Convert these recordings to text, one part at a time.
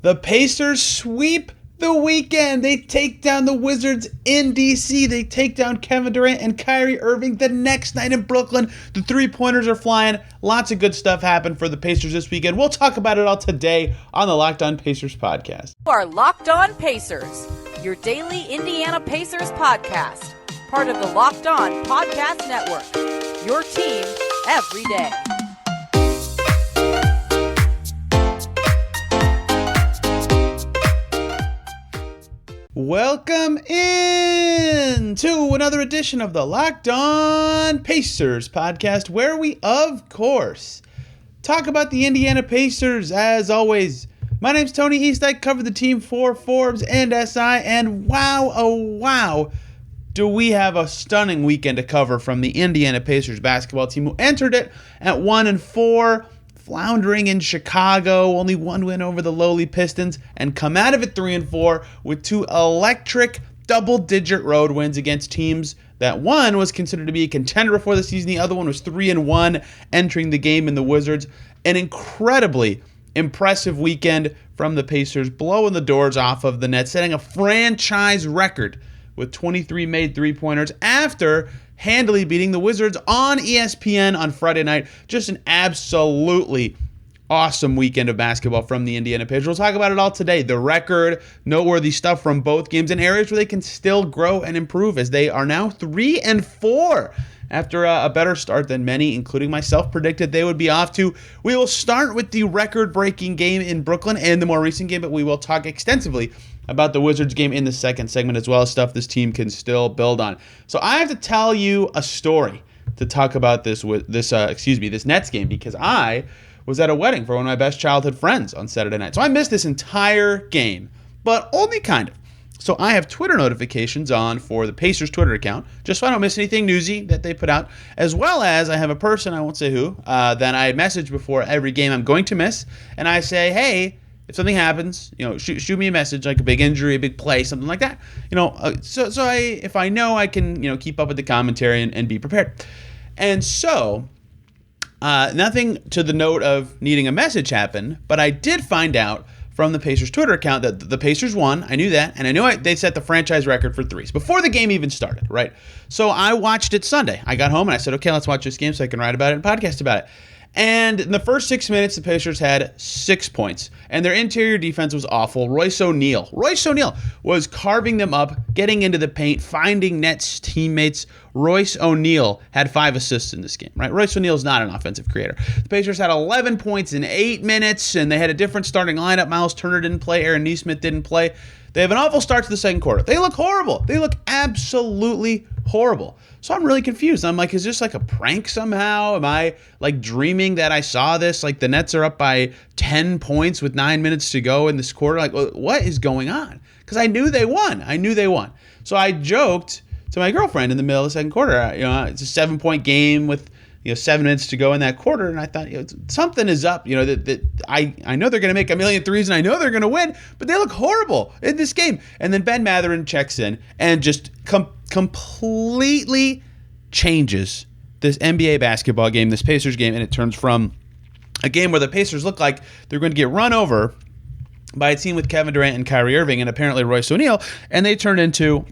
The Pacers sweep the weekend. They take down the Wizards in DC. They take down Kevin Durant and Kyrie Irving the next night in Brooklyn. The three-pointers are flying. Lots of good stuff happened for the Pacers this weekend. We'll talk about it all today on the Locked On Pacers podcast. You are Locked On Pacers, your daily Indiana Pacers podcast. Part of the Locked On Podcast Network, your team every day. Welcome in to another edition of the Locked On Pacers podcast, where we, of course, talk about the Indiana Pacers. As always, my name's Tony East. I cover the team for Forbes and SI, and wow, oh wow, do we have a stunning weekend to cover from the Indiana Pacers basketball team, who entered it at 1-4, floundering in Chicago, only one win over the lowly Pistons, and come out of it 3-4 with two electric double-digit road wins against teams that one was considered to be a contender before the season, the other one was 3-1 entering the game in the Wizards. An incredibly impressive weekend from the Pacers, blowing the doors off of the Nets, setting a franchise record with 23 made three-pointers after handily beating the Wizards on ESPN on Friday night. Just an absolutely awesome weekend of basketball from the Indiana Pacers. We'll talk about it all today. The record, noteworthy stuff from both games, and areas where they can still grow and improve, as they are now 3-4 after a better start than many, including myself, predicted they would be off to. We will start with the record-breaking game in Brooklyn and the more recent game, but we will talk extensively about the Wizards game in the second segment, as well as stuff this team can still build on. So I have to tell you a story to talk about this Nets game, because I was at a wedding for one of my best childhood friends on Saturday night. So I missed this entire game, but only kind of. So I have Twitter notifications on for the Pacers Twitter account, just so I don't miss anything newsy that they put out, as well as I have a person, I won't say who, that I message before every game I'm going to miss, and I say, hey, if something happens, shoot me a message, like a big injury, a big play, something like that. If I know, I can, keep up with the commentary and be prepared. And so, nothing to the note of needing a message happened, but I did find out from the Pacers Twitter account that the Pacers won. I knew that, and I knew they set the franchise record for threes before the game even started, right? So I watched it Sunday. I got home and I said, okay, let's watch this game so I can write about it and podcast about it. And in the first 6 minutes, the Pacers had 6 points, and their interior defense was awful. Royce O'Neal was carving them up, getting into the paint, finding Nets teammates. Royce O'Neal had 5 assists in this game, right? Royce O'Neal's not an offensive creator. The Pacers had 11 points in 8 minutes, and they had a different starting lineup. Myles Turner didn't play. Aaron Nesmith didn't play. They have an awful start to the second quarter. They look horrible. They look absolutely horrible. So I'm really confused. I'm like, is this like a prank somehow? Am I like dreaming that I saw this? Like the Nets are up by 10 points with 9 minutes to go in this quarter. Like, what is going on? Because I knew they won. So I joked to my girlfriend in the middle of the second quarter. It's a 7-point game with 7 minutes to go in that quarter, and I thought, something is up. That I know they're going to make a million threes, and I know they're going to win, but they look horrible in this game. And then Bennedict Mathurin checks in and just completely changes this NBA basketball game, this Pacers game, and it turns from a game where the Pacers look like they're going to get run over by a team with Kevin Durant and Kyrie Irving and apparently Royce O'Neal, and they turned into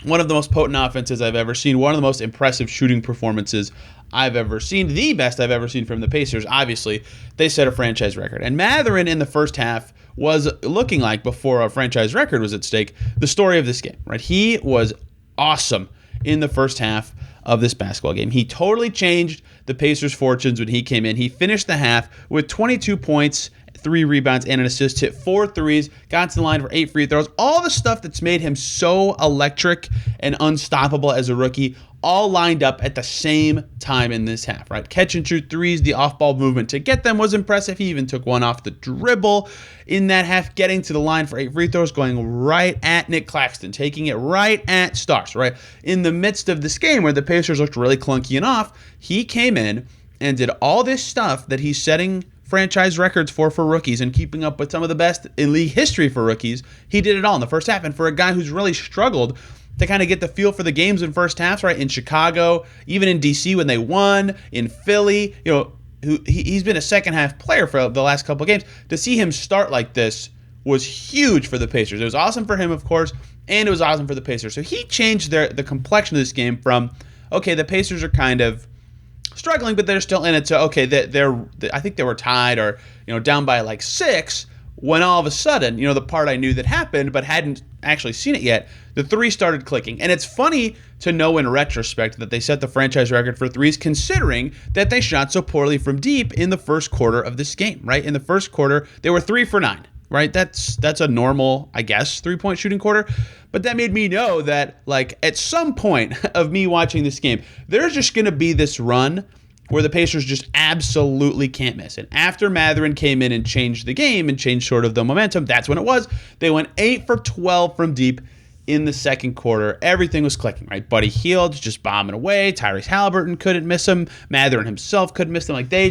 one of the most potent offenses I've ever seen, one of the most impressive shooting performances I've ever seen, the best I've ever seen from the Pacers. Obviously, they set a franchise record. And Mathurin in the first half was looking like, before a franchise record was at stake, the story of this game, right? He was awesome in the first half of this basketball game. He totally changed the Pacers' fortunes when he came in. He finished the half with 22 points, 3 rebounds, and an assist, hit 4 threes, got to the line for 8 free throws. All the stuff that's made him so electric and unstoppable as a rookie, all lined up at the same time in this half, right? Catch and shoot threes, the off-ball movement to get them was impressive. He even took one off the dribble in that half, getting to the line for 8 free throws, going right at Nick Claxton, taking it right at Stars, right? In the midst of this game where the Pacers looked really clunky and off, he came in and did all this stuff that he's setting franchise records for rookies and keeping up with some of the best in league history for rookies. He did it all in the first half. And for a guy who's really struggled to kind of get the feel for the games in first halves, right? In Chicago, even in DC when they won, in Philly, he's been a second half player for the last couple of games. To see him start like this was huge for the Pacers. It was awesome for him, of course, and it was awesome for the Pacers. So he changed the complexion of this game from, okay, the Pacers are kind of struggling, but they're still in it. So, okay, I think they were tied or, down by like 6 when all of a sudden, the part I knew that happened but hadn't actually seen it yet, the 3 started clicking. And it's funny to know in retrospect that they set the franchise record for threes considering that they shot so poorly from deep in the first quarter of this game, right? In the first quarter, they were 3 for 9, right? That's a normal, I guess, 3-point shooting quarter. But that made me know that, like, at some point of me watching this game, there's just going to be this run where the Pacers just absolutely can't miss. And after Mathurin came in and changed the game and changed sort of the momentum, that's when it was. They went 8 for 12 from deep in the second quarter. Everything was clicking, right? Buddy Hield just bombing away. Tyrese Haliburton couldn't miss him. Mathurin himself couldn't miss them. Like, they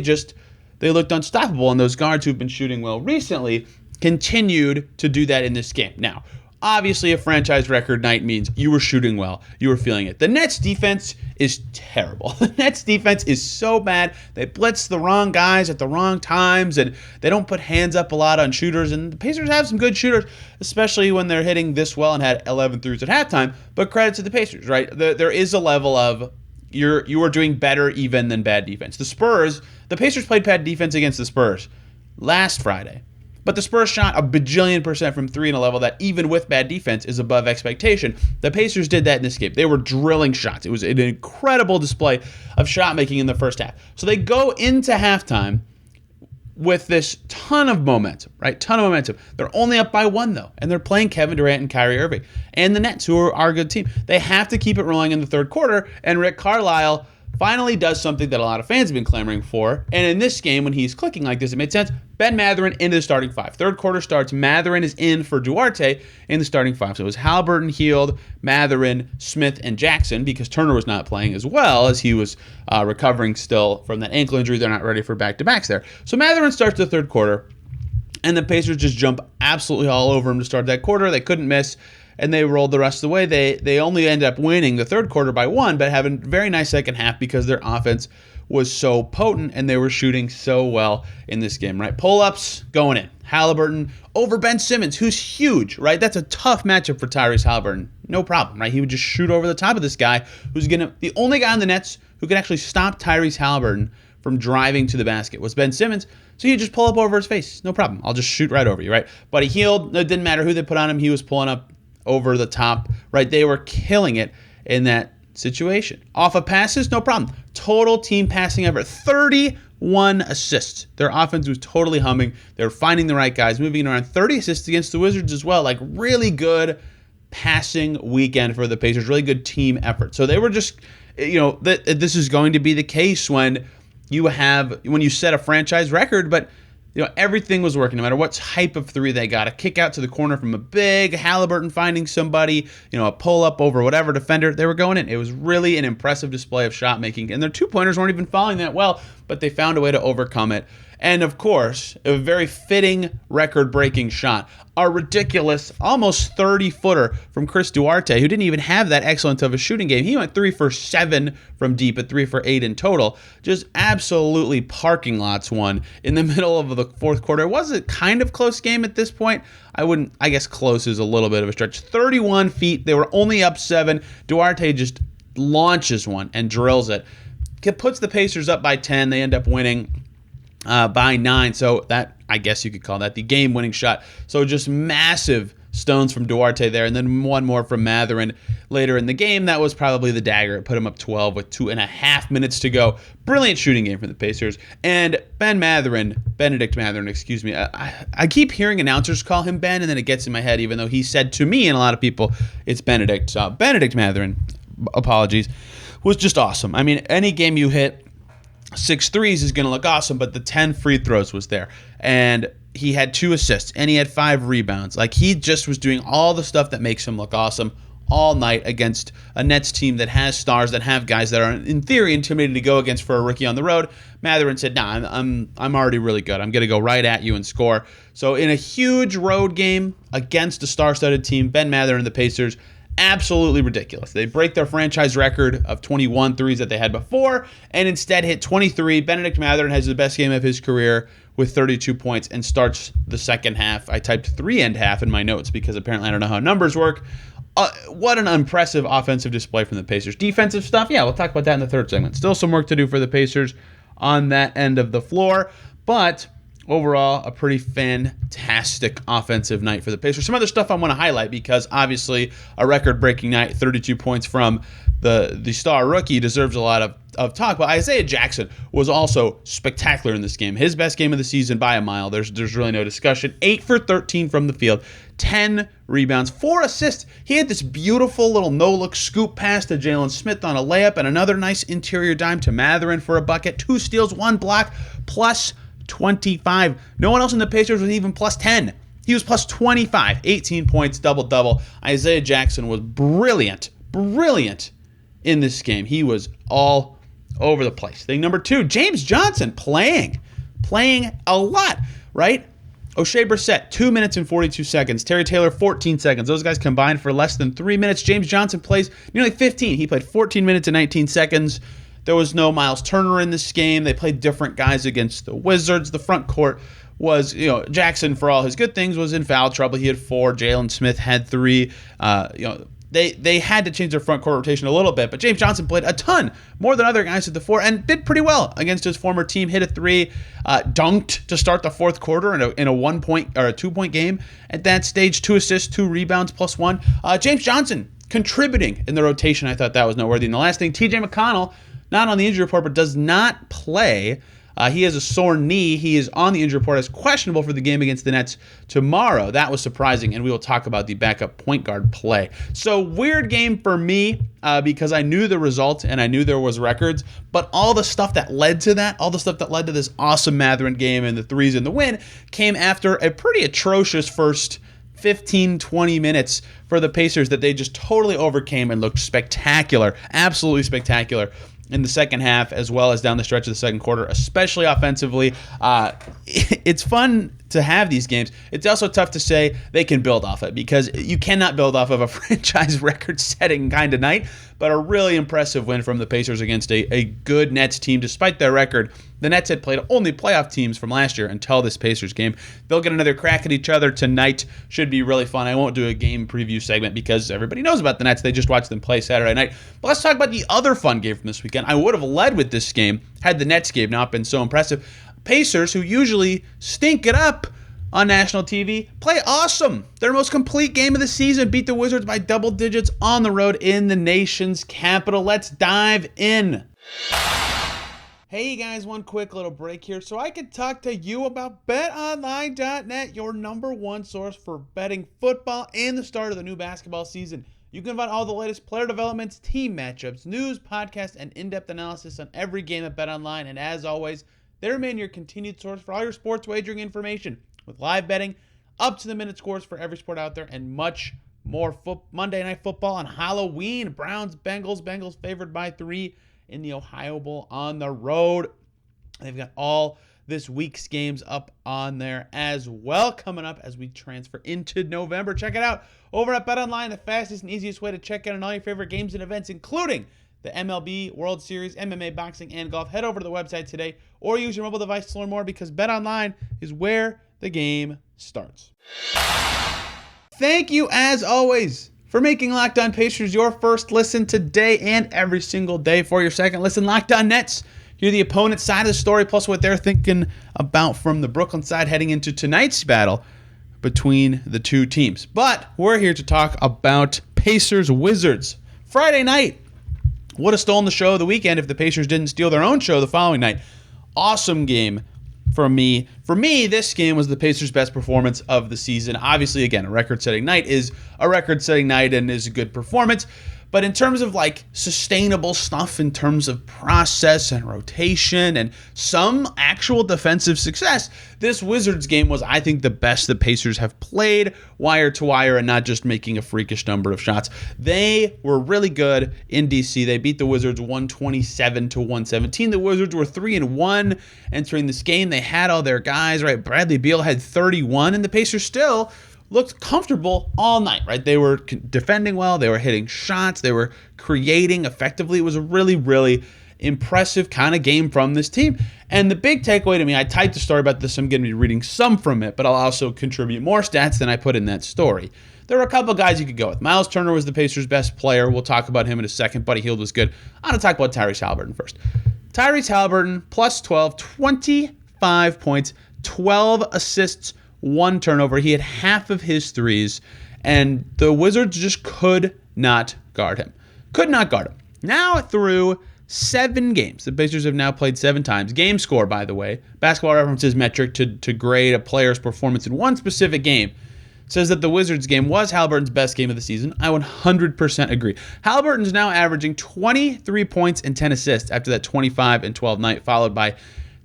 looked unstoppable. And those guards who've been shooting well recently continued to do that in this game. Now, obviously, a franchise record night means you were shooting well. You were feeling it. The Nets defense is terrible. The Nets defense is so bad. They blitz the wrong guys at the wrong times, and they don't put hands up a lot on shooters. And the Pacers have some good shooters, especially when they're hitting this well and had 11 threes at halftime. But credit to the Pacers, right? There is a level of you are doing better even than bad defense. The Pacers played bad defense against the Spurs last Friday. But the Spurs shot a bajillion% from 3 in a level that, even with bad defense, is above expectation. The Pacers did that in this game. They were drilling shots. It was an incredible display of shot making in the first half. So they go into halftime with this ton of momentum, right? Ton of momentum. They're only up by 1, though, and they're playing Kevin Durant and Kyrie Irving and the Nets, who are a good team. They have to keep it rolling in the third quarter, and Rick Carlisle finally does something that a lot of fans have been clamoring for. And in this game, when he's clicking like this, it made sense. Ben Mathurin into the starting 5. Third quarter starts. Mathurin is in for Duarte in the starting 5. So it was Haliburton, Hield, Mathurin, Smith, and Jackson, because Turner was not playing as well as he was recovering still from that ankle injury. They're not ready for back-to-backs there. So Mathurin starts the third quarter, and the Pacers just jump absolutely all over him to start that quarter. They couldn't miss, and they rolled the rest of the way. They only ended up winning the third quarter by 1, but having a very nice second half because their offense was so potent and they were shooting so well in this game, right? Pull-ups going in. Haliburton over Ben Simmons, who's huge, right? That's a tough matchup for Tyrese Haliburton. No problem, right? He would just shoot over the top of this guy who's the only guy on the Nets who could actually stop Tyrese Haliburton from driving to the basket was Ben Simmons. So you just pull up over his face. No problem. I'll just shoot right over you, right? Buddy Hield, it didn't matter who they put on him. He was pulling up over the top, right? They were killing it in that situation. Off of passes, no problem. Total team passing effort, 31 assists. Their offense was totally humming. They were finding the right guys, moving around. 30 assists against the Wizards as well. Like, really good passing weekend for the Pacers. Really good team effort. So they were just, this is going to be the case when you set a franchise record, but everything was working, no matter what type of 3 they got. A kick out to the corner from a big, Haliburton finding somebody, a pull-up over whatever defender, they were going in. It was really an impressive display of shot making, and their 2-pointers weren't even falling that well, but they found a way to overcome it. And, of course, a very fitting record-breaking shot. A ridiculous, almost 30-footer from Chris Duarte, who didn't even have that excellent of a shooting game. He went 3 for 7 from deep at 3 for 8 in total. Just absolutely parking lots one in the middle of the fourth quarter. It was a kind of close game at this point. I guess close is a little bit of a stretch. 31 feet. They were only up 7. Duarte just launches one and drills it. It puts the Pacers up by 10. They end up winning by 9, so that, I guess you could call that the game-winning shot. So just massive stones from Duarte there, and then one more from Mathurin later in the game. That was probably the dagger. It put him up 12 with 2.5 minutes to go. Brilliant shooting game for the Pacers. And Bennedict Mathurin, excuse me. I keep hearing announcers call him Ben, and then it gets in my head, even though he said to me and a lot of people, it's Bennedict. So Bennedict Mathurin, apologies, was just awesome. I mean, any game you hit 6 threes is going to look awesome, but the 10 free throws was there. And he had 2 assists, and he had 5 rebounds. Like, he just was doing all the stuff that makes him look awesome all night against a Nets team that has stars, that have guys that are, in theory, intimidated to go against for a rookie on the road. Mathurin said, nah, I'm already really good. I'm going to go right at you and score. So in a huge road game against a star-studded team, Ben Mathurin and the Pacers, absolutely ridiculous. They break their franchise record of 21 threes that they had before and instead hit 23. Bennedict Mathurin has the best game of his career with 32 points and starts the second half. I typed 3 and half in my notes because apparently I don't know how numbers work. What an impressive offensive display from the Pacers. Defensive stuff, yeah, we'll talk about that in the third segment. Still some work to do for the Pacers on that end of the floor, but overall, a pretty fantastic offensive night for the Pacers. Some other stuff I want to highlight because obviously a record-breaking night, 32 points from the star rookie deserves a lot of talk. But Isaiah Jackson was also spectacular in this game. His best game of the season by a mile. There's really no discussion. 8 for 13 from the field, 10 rebounds, 4 assists. He had this beautiful little no-look scoop pass to Jalen Smith on a layup and another nice interior dime to Mathurin for a bucket. 2 steals, 1 block, plus 25. No one else in the Pacers was even plus 10. He was plus 25. 18 points, double-double. Isaiah Jackson was brilliant in this game. He was all over the place. Thing number 2, James Johnson playing a lot, right? O'Shea Brissett, 2 minutes and 42 seconds. Terry Taylor, 14 seconds. Those guys combined for less than 3 minutes. James Johnson plays nearly 15. He played 14 minutes and 19 seconds. There was no Myles Turner in this game. They played different guys against the Wizards. The front court was, Jackson, for all his good things, was in foul trouble. He had 4. Jalen Smith had 3. They had to change their front court rotation a little bit, but James Johnson played a ton, more than other guys at the 4, and did pretty well against his former team. Hit a 3, dunked to start the fourth quarter in a 1-point or a 2-point game. At that stage, 2 assists, 2 rebounds, plus 1. James Johnson contributing in the rotation. I thought that was noteworthy. And the last thing, TJ McConnell, not on the injury report, but does not play. He has a sore knee. He is on the injury report as questionable for the game against the Nets tomorrow. That was surprising, and we will talk about the backup point guard play. So, weird game for me because I knew the result and I knew there was records, but all the stuff that led to that, all the stuff that led to this awesome Mathurin game and the threes and the win came after a pretty atrocious first 15, 20 minutes for the Pacers that they just totally overcame and looked spectacular, absolutely spectacular in the second half, as well as down the stretch of the second quarter, especially offensively. It's fun to have these games. It's also tough to say they can build off it because you cannot build off of a franchise record-setting kind of night, but a really impressive win from the Pacers against a good Nets team. Despite their record, the Nets had played only playoff teams from last year until this Pacers game. They'll get another crack at each other tonight. Should be really fun. I won't do a game preview segment because everybody knows about the Nets. They just watched them play Saturday night. But let's talk about the other fun game from this weekend. I would have led with this game had the Nets game not been so impressive. Pacers, who usually stink it up on national TV, play awesome. Their most complete game of the season, beat the Wizards by double digits on the road in the nation's capital. Let's dive in. Hey guys, one quick little break here so I can talk to you about BetOnline.net, your number one source for betting football and the start of the new basketball season. You can find all the latest player developments, team matchups, news, podcasts, and in-depth analysis on every game at BetOnline. And as always, they remain your continued source for all your sports wagering information, with live betting, up-to-the-minute scores for every sport out there, and much more. Monday Night Football on Halloween. Browns, Bengals favored by 3 in the Ohio Bowl on the road. They've got all this week's games up on there as well coming up as we transfer into November. Check it out over at BetOnline, the fastest and easiest way to check in on all your favorite games and events, including the MLB, World Series, MMA, boxing, and golf. Head over to the website today or use your mobile device to learn more because BetOnline is where the game starts. Thank you, as always, for making Locked On Pacers your first listen today and every single day. For your second listen, Locked On Nets. Hear the opponent's side of the story, plus what they're thinking about from the Brooklyn side heading into tonight's battle between the two teams. But we're here to talk about Pacers-Wizards. Friday night would have stolen the show of the weekend if the Pacers didn't steal their own show the following night. Awesome game from me. For me, this game was the Pacers' best performance of the season. Obviously, again, a record-setting night is a record-setting night and is a good performance. But in terms of sustainable stuff, in terms of process and rotation and some actual defensive success, this Wizards game was, I think, the best the Pacers have played wire to wire and not just making a freakish number of shots. They were really good in DC. They beat the Wizards 127-117. The Wizards were 3-1 entering this game. They had all their guys, right? Bradley Beal had 31, and the Pacers still looked comfortable all night, right? They were defending well. They were hitting shots. They were creating effectively. It was a really, really impressive kind of game from this team. And the big takeaway to me, I typed a story about this, so I'm going to be reading some from it, but I'll also contribute more stats than I put in that story. There were a couple guys you could go with. Myles Turner was the Pacers' best player. We'll talk about him in a second. Buddy Hield was good. I'm going to talk about Tyrese Haliburton first. Tyrese Haliburton, plus 12, 25 points, 12 assists, 1 turnover. He had half of his threes, and the Wizards just could not guard him. Could not guard him. Now through 7 games. The Pacers have now played 7 times. Game score, by the way. Basketball Reference's metric to grade a player's performance in one specific game says that the Wizards game was Haliburton's best game of the season. I 100% agree. Haliburton's now averaging 23 points and 10 assists after that 25 and 12 night, followed by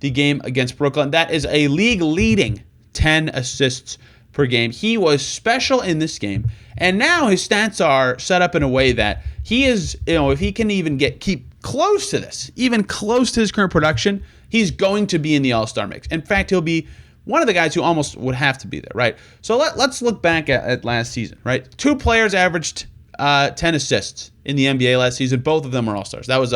the game against Brooklyn. That is a league-leading 10 assists per game. He was special in this game, and now his stats are set up in a way that he is, if he can even keep close to this, even close to his current production, he's going to be in the All-Star mix. In fact, he'll be one of the guys who almost would have to be there, right? So let's look back at last season, right? 2 players averaged 10 assists in the NBA last season. Both of them were All-Stars. That was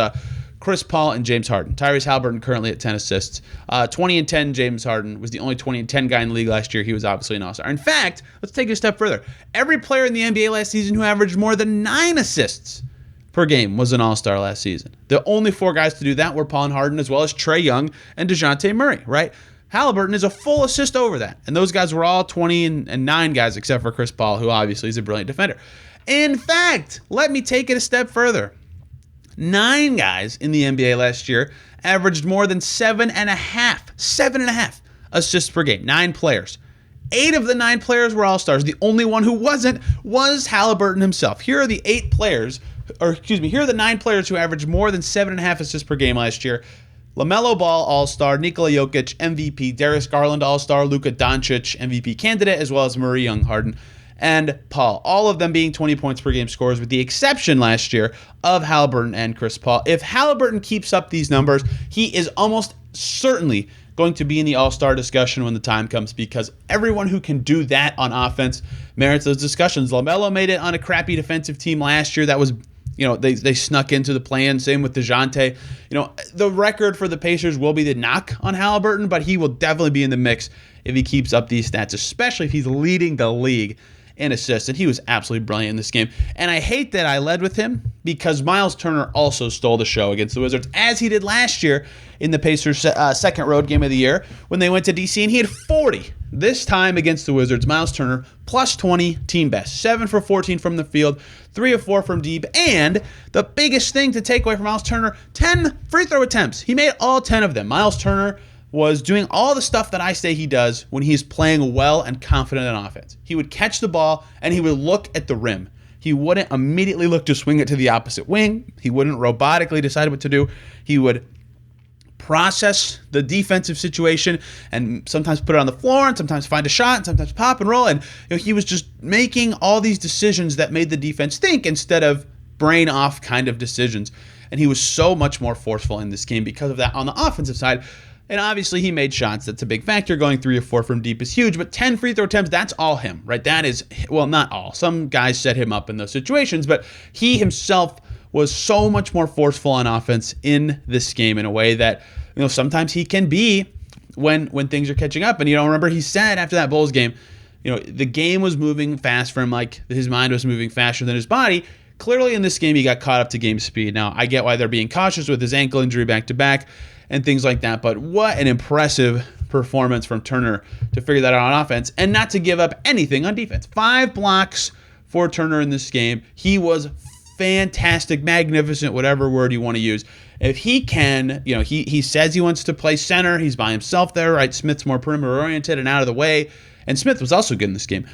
Chris Paul and James Harden. Tyrese Haliburton currently at 10 assists. 20 and 10, James Harden was the only 20 and 10 guy in the league last year. He was obviously an All-Star. In fact, let's take it a step further. Every player in the NBA last season who averaged more than 9 assists per game was an All-Star last season. The only 4 guys to do that were Paul and Harden, as well as Trae Young and DeJounte Murray, right? Haliburton is a full assist over that. And those guys were all 20 and 9 guys, except for Chris Paul, who obviously is a brilliant defender. In fact, let me take it a step further. 9 guys in the NBA last year averaged more than 7.5 assists per game. 9 players. 8 of the 9 players were All-Stars. The only one who wasn't was Haliburton himself. Here are the 9 players who averaged more than 7.5 assists per game last year. LaMelo Ball, All-Star. Nikola Jokic, MVP. Darius Garland, All-Star. Luka Doncic, MVP candidate, as well as Murray, Young, Harden, and Paul. All of them being 20 points per game scorers, with the exception last year of Haliburton and Chris Paul. If Haliburton keeps up these numbers, he is almost certainly going to be in the All-Star discussion when the time comes, because everyone who can do that on offense merits those discussions. LaMelo made it on a crappy defensive team last year. That was, they snuck into the play-in. Same with DeJounte. The record for the Pacers will be the knock on Haliburton, but he will definitely be in the mix if he keeps up these stats, especially if he's leading the league in assists, and he was absolutely brilliant in this game. And I hate that I led with him, because Myles Turner also stole the show against the Wizards, as he did last year in the Pacers' second road game of the year when they went to DC, and he had 40. This time against the Wizards, Myles Turner, plus 20, team best. 7 for 14 from the field, 3 of 4 from deep, and the biggest thing to take away from Myles Turner, 10 free throw attempts. He made all 10 of them. Myles Turner was doing all the stuff that I say he does when he's playing well and confident on offense. He would catch the ball, and he would look at the rim. He wouldn't immediately look to swing it to the opposite wing. He wouldn't robotically decide what to do. He would process the defensive situation and sometimes put it on the floor, and sometimes find a shot, and sometimes pop and roll. And he was just making all these decisions that made the defense think instead of brain off kind of decisions. And he was so much more forceful in this game because of that on the offensive side. And obviously he made shots. That's a big factor. Going 3 or 4 from deep is huge, but 10 free throw attempts, that's all him, right? That is, well, not all. Some guys set him up in those situations, but he himself was so much more forceful on offense in this game in a way that, sometimes he can be when things are catching up. And, remember he said after that Bulls game, the game was moving fast for him, like his mind was moving faster than his body. Clearly in this game, he got caught up to game speed. Now, I get why they're being cautious with his ankle injury back-to-back and things like that, but what an impressive performance from Turner to figure that out on offense and not to give up anything on defense. 5 blocks for Turner in this game. He was fantastic, magnificent, whatever word you want to use. If he can, he says he wants to play center. He's by himself there, right? Smith's more perimeter-oriented and out of the way, and Smith was also good in this game.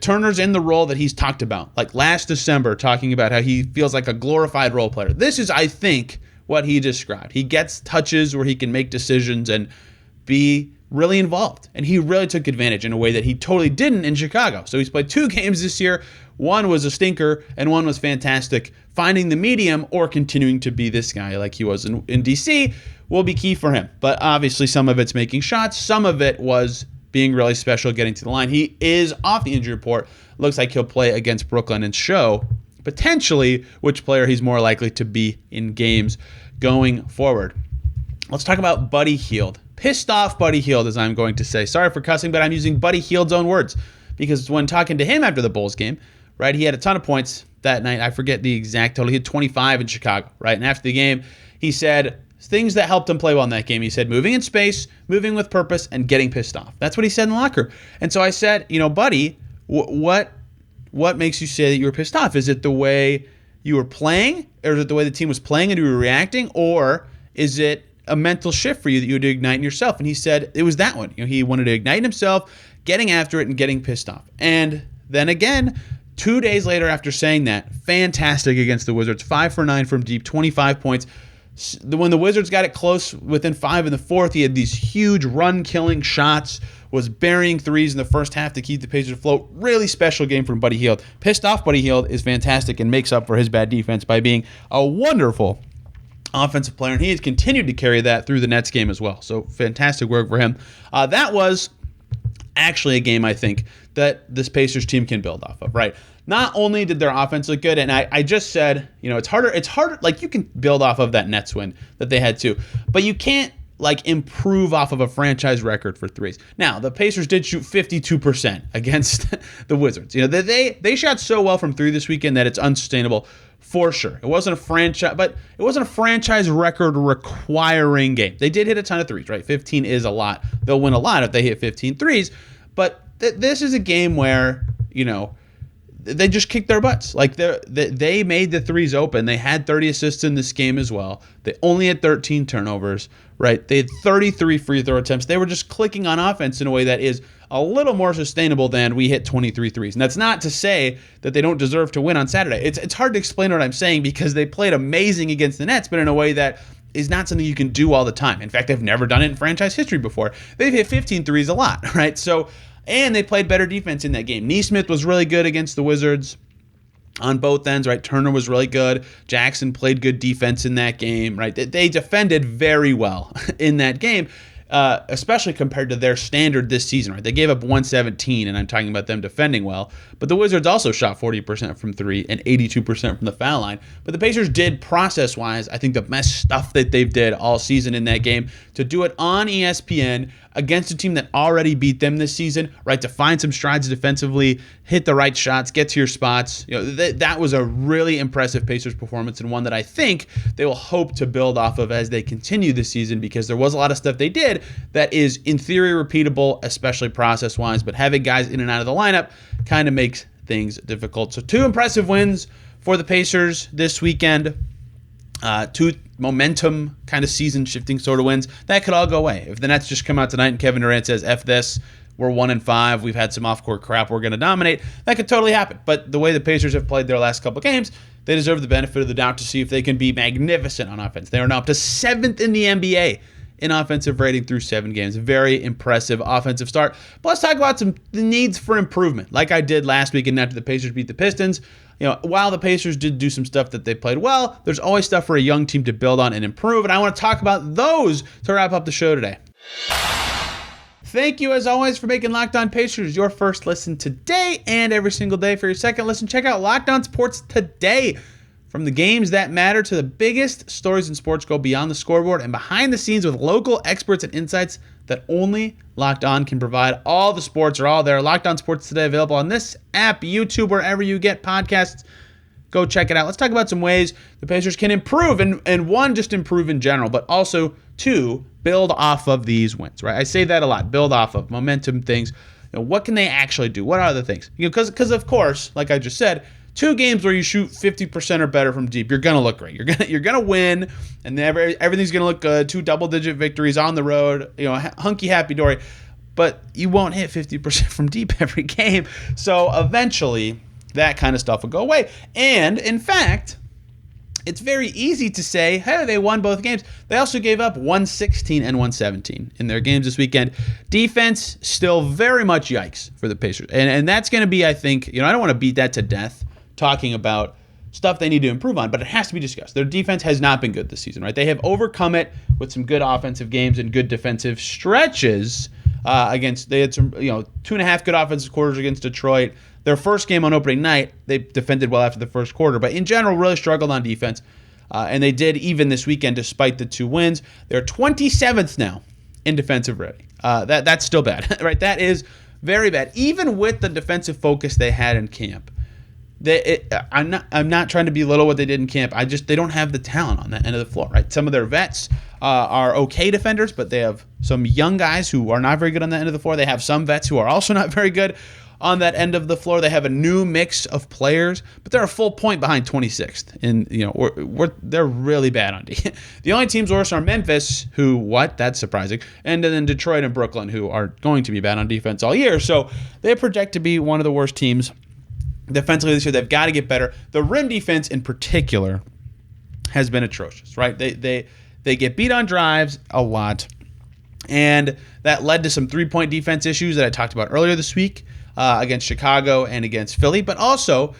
Turner's in the role that he's talked about, like last December, talking about how he feels like a glorified role player. This is, I think, what he described. He gets touches where he can make decisions and be really involved. And he really took advantage in a way that he totally didn't in Chicago. So he's played 2 games this year. One was a stinker and one was fantastic. Finding the medium or continuing to be this guy like he was in DC will be key for him. But obviously some of it's making shots. Some of it was being really special, getting to the line. He is off the injury report. Looks like he'll play against Brooklyn and show potentially which player he's more likely to be in games going forward. Let's talk about Buddy Hield. Pissed off Buddy Hield, as I'm going to say. Sorry for cussing, but I'm using Buddy Hield's own words. Because when talking to him after the Bulls game, right, he had a ton of points that night. I forget the exact total. He had 25 in Chicago, right? And after the game, he said things that helped him play well in that game. He said moving in space, moving with purpose, and getting pissed off. That's what he said in the locker room. And so I said, Buddy, what makes you say that you were pissed off? Is it the way you were playing? Or is it the way the team was playing and you were reacting? Or is it a mental shift for you that you had to ignite in yourself? And he said it was that one. He wanted to ignite himself, getting after it and getting pissed off. And then again, 2 days later after saying that, fantastic against the Wizards. 5 for 9 from deep, 25 points. When the Wizards got it close within 5 in the fourth, he had these huge run-killing shots, was burying threes in the first half to keep the Pacers afloat. Really special game from Buddy Hield. Pissed off Buddy Hield is fantastic and makes up for his bad defense by being a wonderful offensive player, and he has continued to carry that through the Nets game as well. So fantastic work for him. That was actually a game I think that this Pacers team can build off of, right? Not only did their offense look good, and I just said, it's harder, like you can build off of that Nets win that they had too, but you can't improve off of a franchise record for threes. Now, the Pacers did shoot 52% against the Wizards. They shot so well from three this weekend that it's unsustainable for sure. It wasn't a franchise record requiring game. They did hit a ton of threes, right? 15 is a lot. They'll win a lot if they hit 15 threes, but this is a game where, they just kicked their butts. They made the threes open. They had 30 assists in this game as well. They only had 13 turnovers, right? They had 33 free throw attempts. They were just clicking on offense in a way that is a little more sustainable than we hit 23 threes. And that's not to say that they don't deserve to win on Saturday. It's hard to explain what I'm saying because they played amazing against the Nets, but in a way that is not something you can do all the time. In fact, they've never done it in franchise history before. They've hit 15 threes a lot, right? And they played better defense in that game. Nesmith was really good against the Wizards on both ends, right? Turner was really good. Jackson played good defense in that game, right? They defended very well in that game, especially compared to their standard this season, right? They gave up 117, and I'm talking about them defending well. But the Wizards also shot 40% from three and 82% from the foul line. But the Pacers did, process-wise, I think the best stuff that they've did all season in that game to do it on ESPN against a team that already beat them this season, right? To find some strides defensively, hit the right shots, get to your spots. That was a really impressive Pacers performance and one that I think they will hope to build off of as they continue this season because there was a lot of stuff they did that is in theory repeatable, especially process-wise, but having guys in and out of the lineup kind of makes things difficult. So 2 impressive wins for the Pacers this weekend. 2 momentum kind of season shifting sort of wins. That could all go away. If the Nets just come out tonight and Kevin Durant says, F this, we're 1-5, we've had some off-court crap, we're going to dominate, that could totally happen. But the way the Pacers have played their last couple games, they deserve the benefit of the doubt to see if they can be magnificent on offense. They are now up to 7th in the NBA in offensive rating through 7 games. Very impressive offensive start. But let's talk about the needs for improvement. Like I did last week and after the Pacers beat the Pistons, while the Pacers did do some stuff that they played well, there's always stuff for a young team to build on and improve, and I want to talk about those to wrap up the show today. Thank you, as always, for making Locked On Pacers your first listen today and every single day. For your second listen, check out Locked On Sports Today. From the games that matter to the biggest stories in sports, go beyond the scoreboard and behind the scenes with local experts and insights that only Locked On can provide. All the sports are all there. Locked On Sports Today available on this app, YouTube, wherever you get podcasts. Go check it out. Let's talk about some ways the Pacers can improve, and one, just improve in general, but also 2, build off of these wins, right? I say that a lot, build off of momentum things. What can they actually do? What are the things? Because of course, like I just said, 2 games where you shoot 50% or better from deep, you're gonna look great. You're gonna win, and everything's gonna look good. 2 double-digit victories on the road, hunky happy dory. But you won't hit 50% from deep every game. So eventually, that kind of stuff will go away. And in fact, it's very easy to say, hey, they won both games. They also gave up 116 and 117 in their games this weekend. Defense, still very much yikes for the Pacers. And that's going to be, I think, I don't want to beat that to death talking about stuff they need to improve on, but it has to be discussed. Their defense has not been good this season, right? They have overcome it with some good offensive games and good defensive stretches they had some, 2.5 good offensive quarters against Detroit. Their first game on opening night, they defended well after the first quarter, but in general, really struggled on defense. And they did even this weekend despite the 2 wins. They're 27th now in defensive rating. That's still bad, right? That is very bad. Even with the defensive focus they had in camp. I'm not trying to belittle what they did in camp. They don't have the talent on that end of the floor, right? Some of their vets are okay defenders, but they have some young guys who are not very good on that end of the floor. They have some vets who are also not very good on that end of the floor. They have a new mix of players, but they're a full point behind 26th, and they're really bad on D. The only teams worse are Memphis, that's surprising, and then Detroit and Brooklyn, who are going to be bad on defense all year. So they project to be one of the worst teams defensively this year. They've got to get better. The rim defense in particular has been atrocious, right? They get beat on drives a lot, and that led to some three-point defense issues that I talked about earlier this week against Chicago and against Philly. But also,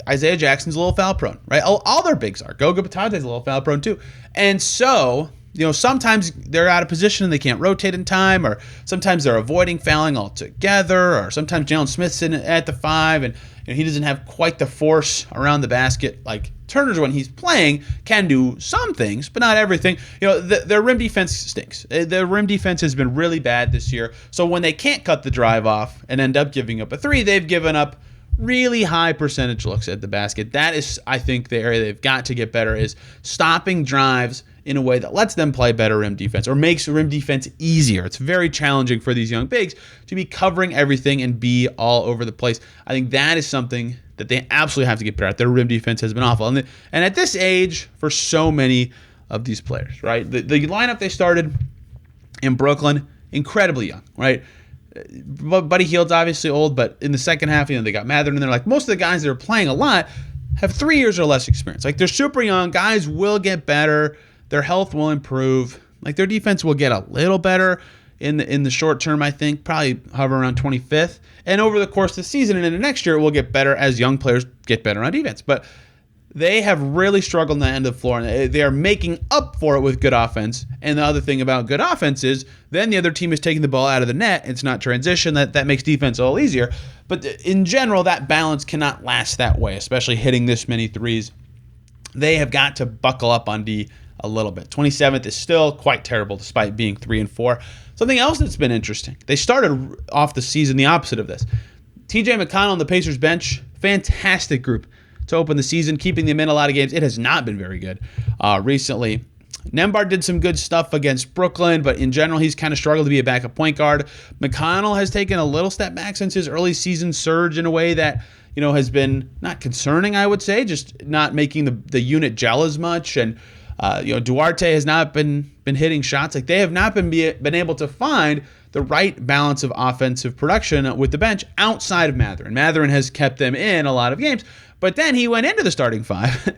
Isaiah Jackson's a little foul prone, right? All their bigs are. Goga Batate's a little foul prone too. And so, sometimes they're out of position and they can't rotate in time, or sometimes they're avoiding fouling altogether, or sometimes Jalen Smith's in at the 5 and he doesn't have quite the force around the basket like Turner's when he's playing can do some things, but not everything. Their rim defense stinks. Their rim defense has been really bad this year. So when they can't cut the drive off and end up giving up a 3, they've given up really high percentage looks at the basket. That is, I think, the area they've got to get better is stopping drives in a way that lets them play better rim defense or makes rim defense easier. It's very challenging for these young bigs to be covering everything and be all over the place. I think that is something that they absolutely have to get better at. Their rim defense has been awful. And at this age, for so many of these players, right? The lineup they started in Brooklyn, incredibly young, right? Buddy Hield's obviously old, but in the second half, they got Mathurin, and they're like, most of the guys that are playing a lot have 3 years or less experience. Like, they're super young. Guys will get better. Their health will improve. Like, their defense will get a little better in the short term, I think, probably hover around 25th. And over the course of the season and into next year, it will get better as young players get better on defense. But they have really struggled on that end of the floor, and they are making up for it with good offense. And the other thing about good offense is then the other team is taking the ball out of the net. It's not transition. That makes defense a little easier. But in general, that balance cannot last that way, especially hitting this many threes. They have got to buckle up on D a little bit. 27th is still quite terrible despite being 3 and 4. Something else that's been interesting. They started off the season the opposite of this. TJ McConnell on the Pacers bench, fantastic group to open the season, keeping them in a lot of games. It has not been very good recently. Nembhard did some good stuff against Brooklyn, but in general, he's kind of struggled to be a backup point guard. McConnell has taken a little step back since his early season surge in a way that has been not concerning, I would say, just not making the unit gel as much. And Duarte has not been hitting shots. Like, they have not been able to find the right balance of offensive production with the bench outside of Mathurin. Mathurin has kept them in a lot of games, but then he went into the starting 5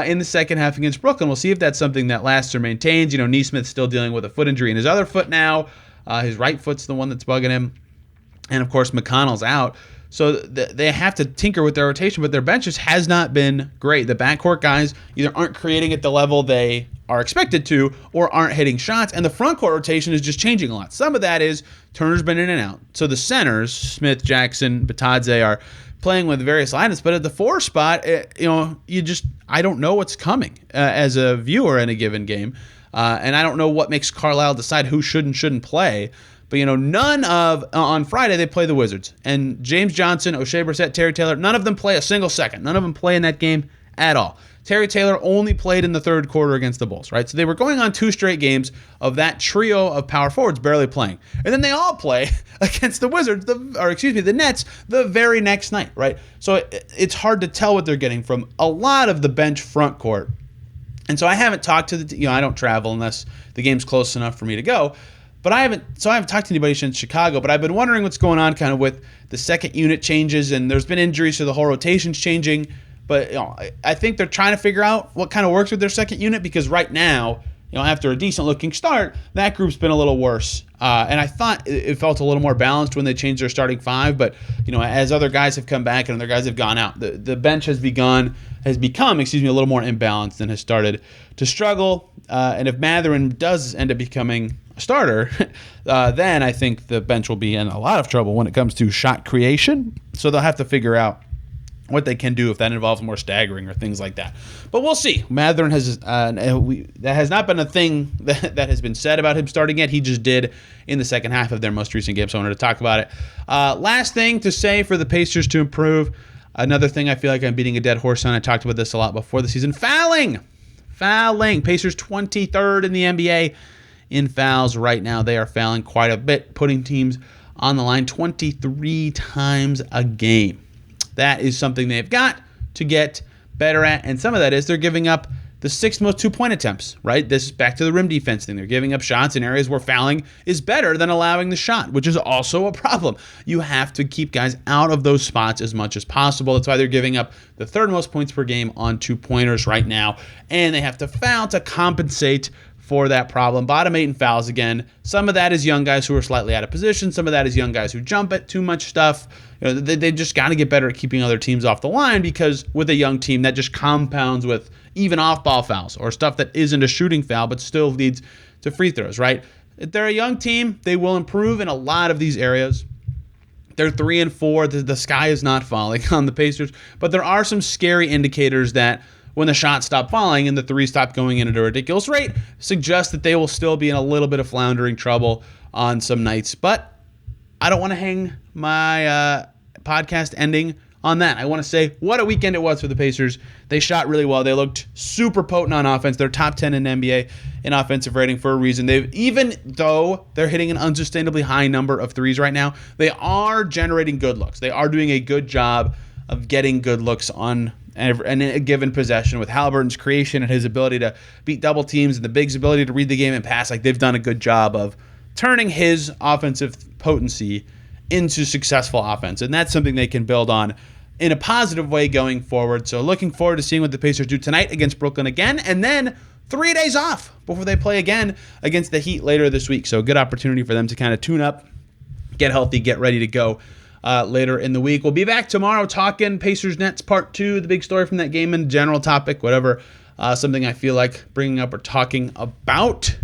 in the second half against Brooklyn. We'll see if that's something that lasts or maintains. Nesmith's still dealing with a foot injury in his other foot now. His right foot's the one that's bugging him. And, of course, McConnell's out. So they have to tinker with their rotation, but their bench just has not been great. The backcourt guys either aren't creating at the level they are expected to or aren't hitting shots, and the frontcourt rotation is just changing a lot. Some of that is Turner's been in and out. So the centers, Smith, Jackson, Batadze, are playing with various lineups, but at the 4 spot, I don't know what's coming as a viewer in a given game, and I don't know what makes Carlisle decide who should and shouldn't play. But, on Friday, they play the Wizards. And James Johnson, O'Shea Brissett, Terry Taylor, none of them play a single second. None of them play in that game at all. Terry Taylor only played in the third quarter against the Bulls, right? So they were going on 2 straight games of that trio of power forwards barely playing. And then they all play against the Wizards, the Nets, the very next night, right? So it's hard to tell what they're getting from a lot of the bench front court. And so I haven't talked to I don't travel unless the game's close enough for me to go. But I haven't talked to anybody since Chicago, but I've been wondering what's going on kind of with the second unit changes, and there's been injuries, so the whole rotation's changing. But I think they're trying to figure out what kind of works with their second unit, because right now, after a decent-looking start, that group's been a little worse. And I thought it felt a little more balanced when they changed their starting 5, but as other guys have come back and other guys have gone out, the bench has become a little more imbalanced and has started to struggle. And if Mathurin does end up becoming a starter, then I think the bench will be in a lot of trouble when it comes to shot creation. So they'll have to figure out what they can do if that involves more staggering or things like that. But we'll see. Mathurin that has not been a thing that has been said about him starting yet. He just did in the second half of their most recent game, so I wanted to talk about it. Last thing to say for the Pacers to improve, another thing I feel like I'm beating a dead horse on. I talked about this a lot before the season. Fouling. Pacers 23rd in the NBA in fouls right now. They are fouling quite a bit, putting teams on the line 23 times a game. That is something they've got to get better at, and some of that is they're giving up the sixth most two-point attempts, right? This is back to the rim defense thing. They're giving up shots in areas where fouling is better than allowing the shot, which is also a problem. You have to keep guys out of those spots as much as possible. That's why they're giving up the third most points per game on two-pointers right now, and they have to foul to compensate for that problem. Bottom 8 in fouls again. Some of that is young guys who are slightly out of position. Some of that is young guys who jump at too much stuff. They just got to get better at keeping other teams off the line, because with a young team, that just compounds with even off-ball fouls or stuff that isn't a shooting foul but still leads to free throws, right? If they're a young team, they will improve in a lot of these areas. They're 3-4. The sky is not falling on the Pacers, but there are some scary indicators that when the shots stop falling and the threes stop going in at a ridiculous rate, suggests that they will still be in a little bit of floundering trouble on some nights. But I don't want to hang my podcast ending on that. I want to say what a weekend it was for the Pacers. They shot really well. They looked super potent on offense. They're top 10 in NBA in offensive rating for a reason. Even though they're hitting an unsustainably high number of threes right now, they are generating good looks. They are doing a good job of getting good looks on and a given possession with Haliburton's creation and his ability to beat double teams and the Big's ability to read the game and pass. Like, they've done a good job of turning his offensive potency into successful offense. And that's something they can build on in a positive way going forward. So looking forward to seeing what the Pacers do tonight against Brooklyn again. And then 3 days off before they play again against the Heat later this week. So a good opportunity for them to kind of tune up, get healthy, get ready to go later in the week. We'll be back tomorrow talking Pacers-Nets Part 2, the big story from that game and general topic, whatever, something I feel like bringing up or talking about.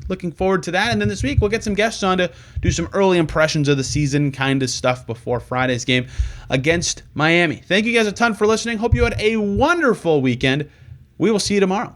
Looking forward to that. And then this week, we'll get some guests on to do some early impressions of the season kind of stuff before Friday's game against Miami. Thank you guys a ton for listening. Hope you had a wonderful weekend. We will see you tomorrow.